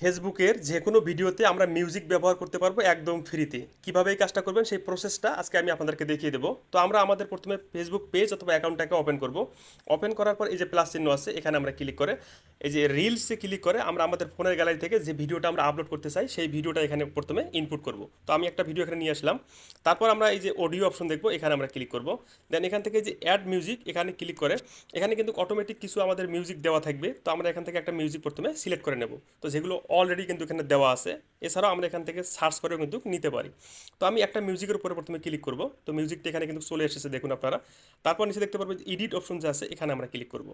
ফেসবুকের যে কোনো ভিডিওতে আমরা মিউজিক ব্যবহার করতে পারবো একদম ফ্রিতে। কিভাবে এই কাজটা করবেন সেই প্রসেসটা আজকে আমি আপনাদেরকে দেখিয়ে দেবো। তো আমরা আমাদের প্রথমে ফেসবুক পেজ অথবা অ্যাকাউন্টটাকে ওপেন করব। ওপেন করার পর এই যে প্লাস চিহ্ন আছে এখানে আমরা ক্লিক করে এই যে রিলসে ক্লিক করে আমরা আমাদের ফোনের গ্যালারি থেকে যে ভিডিওটা আমরা আপলোড করতে চাই সেই ভিডিওটা এখানে প্রথমে ইনপুট করব। তো আমি একটা ভিডিও এখানে নিয়ে আসলাম। তারপর আমরা এই যে অডিও অপশন দেখবো, এখানে আমরা ক্লিক করব। দেন এখান থেকে যে অ্যাড মিউজিক এখানে ক্লিক করে এখানে কিন্তু অটোমেটিক কিছু আমাদের মিউজিক দেওয়া থাকবে। তো আমরা এখান থেকে একটা মিউজিক প্রথমে সিলেক্ট করে নেব। তো যেগুলো অলরেডি কিন্তু এখানে দেওয়া আছে, এছাড়াও আমরা এখান থেকে সার্চ করেও কিন্তু নিতে পারি। তো আমি একটা মিউজিকের উপরে প্রথমে ক্লিক করব। তো মিউজিকটা এখানে কিন্তু চলে এসেছে, দেখুন আপনারা। তারপর নিচে দেখতে পারবেন এডিট অপশন যে আছে এখানে আমরা ক্লিক করব।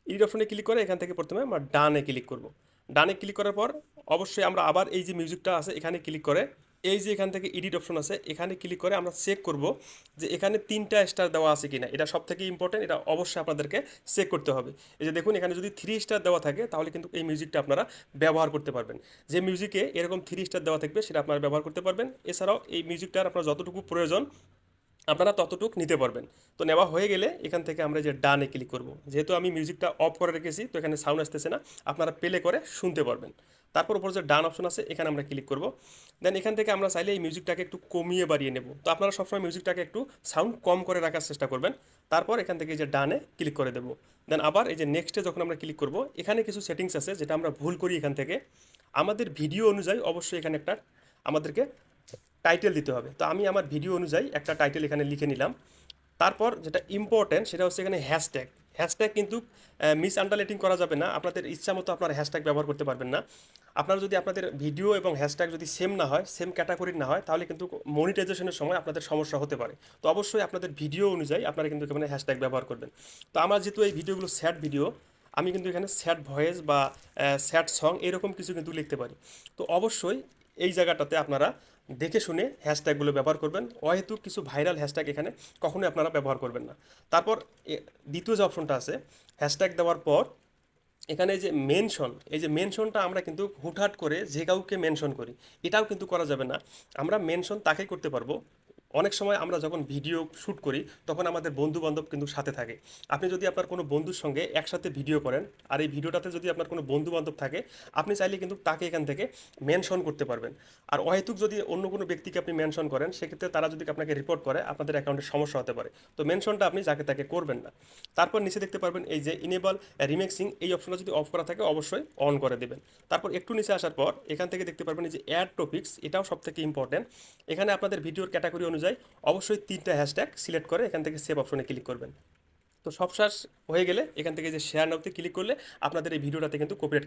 এডিট অপশনে ক্লিক করে এখান থেকে প্রথমে আমরা ডানে ক্লিক করব। ডানে ক্লিক করার পর অবশ্যই আমরা আবার এই যে মিউজিকটা আছে এখানে ক্লিক করে এই যে এখান থেকে এডিট অপশন আছে এখানে ক্লিক করে আমরা চেক করব যে এখানে 3টা স্টার দেওয়া আছে কিনা। এটা সব থেকে ইম্পর্টেন্ট, এটা অবশ্যই আপনাদেরকে চেক করতে হবে। এই যে দেখুন এখানে যদি 3 স্টার দেওয়া থাকে তাহলে কিন্তু এই মিউজিকটা আপনারা ব্যবহার করতে পারবেন। যে মিউজিকে এরকম 3 স্টার দেওয়া থাকবে সেটা আপনারা ব্যবহার করতে পারবেন। এছাড়াও এই মিউজিকটার আপনার যতটুকু প্রয়োজন আপনারা ততটুক নিতে পারবেন। তো নেওয়া হয়ে গেলে এখান থেকে আমরা যে ডানে ক্লিক করব। যেহেতু আমি মিউজিকটা অফ করে রেখেছি তো এখানে সাউন্ড আসতেছে না, আপনারা প্লে করে শুনতে পারবেন। তারপর উপর যে ডান অপশন আছে এখানে আমরা ক্লিক করব। দেন এখান থেকে আমরা চাইলে এই মিউজিকটাকে একটু কমিয়ে বাড়িয়ে নেব। তো আপনারা সবসময় মিউজিকটাকে একটু সাউন্ড কম করে রাখার চেষ্টা করবেন। তারপর এখান থেকে যে ডানে ক্লিক করে দেবো। দেন আবার এই যে নেক্সটে যখন আমরা ক্লিক করব এখানে কিছু সেটিংস আছে যেটা আমরা ভুল করি। এখান থেকে আমাদের ভিডিও অনুযায়ী অবশ্যই এখানে একটা আমাদেরকে টাইটেল দিতে হবে। তো আমি আমার ভিডিও অনুযায়ী একটা টাইটেল এখানে লিখে নিলাম। তারপর যেটা ইম্পর্টেন্ট সেটা হচ্ছে এখানে হ্যাশট্যাগ। হ্যাশট্যাগ কিন্তু মিস আন্ডারলাইটিং করা যাবে না। আপনাদের ইচ্ছা মতো আপনার হ্যাশট্যাগ ব্যবহার করতে পারবেন না। আপনারা যদি আপনাদের ভিডিও এবং হ্যাশট্যাগ যদি সেম না হয়, সেম ক্যাটাগরির না হয়, তাহলে কিন্তু মনিটাইজেশনের সময় আপনাদের সমস্যা হতে পারে। তো অবশ্যই আপনাদের ভিডিও অনুযায়ী আপনারা কিন্তু এখানে হ্যাশট্যাগ ব্যবহার করবেন। তো আমার যেহেতু এই ভিডিওগুলো স্যাড ভিডিও, আমি কিন্তু এখানে স্যাড ভয়েস বা স্যাড সং এরকম কিছু কিন্তু লিখতে পারি। তো অবশ্যই এই জায়গাটাতে আপনারা দেখে শুনে হ্যাশট্যাগুলো ব্যবহার করবেন। অহেতুক কিছু ভাইরাল হ্যাশট্যাগ এখানে কখনোই আপনারা ব্যবহার করবেন না। তারপর দ্বিতীয় যে অপশনটা আছে হ্যাশট্যাগ দেওয়ার পর এখানে যে মেনশন, এই যে মেনশনটা আমরা কিন্তু হুটহাট করে যে কাউকে মেনশন করি, এটাও কিন্তু করা যাবে না। আমরা মেনশন তাকেই করতে পারবো অনেক সময় আমরা যখন ভিডিও শ্যুট করি তখন আমাদের বন্ধু বান্ধব কিন্তু সাথে থাকে। আপনি যদি আপনার কোনো বন্ধুর সঙ্গে একসাথে ভিডিও করেন আর এই ভিডিওটাতে যদি আপনার কোনো বন্ধু বান্ধব থাকে, আপনি চাইলে কিন্তু তাকে এখান থেকে মেনশন করতে পারবেন। আর অহেতুক যদি অন্য কোনো ব্যক্তিকে আপনি মেনশন করেন সেক্ষেত্রে তারা যদি আপনাকে রিপোর্ট করে আপনাদের অ্যাকাউন্টে সমস্যা হতে পারে। তো মেনশনটা আপনি যাকে তাকে করবেন না। তারপর নিচে দেখতে পারবেন এই যে ইনেবল রিমিক্সিং, এই অপশনটা যদি অফ করা থাকে অবশ্যই অন করে দেবেন। তারপর একটু নিচে আসার পর এখান থেকে দেখতে পারবেন এই যে অ্যাড টপিক্স, এটাও সব থেকে ইম্পর্টেন্ট। এখানে আপনাদের ভিডিওর ক্যাটাগরি অনুযায়ী অবশ্যই 3টা হ্যাশট্যাগ সিলেক্ট করে এখান থেকে সেভ অপশনে ক্লিক করবেন। তো সব শেষ হয়ে গেলে এখান থেকে যে শেয়ার নাওতে ক্লিক করলে আপনাদের এই ভিডিওটাতে কিন্তু কপিরাইট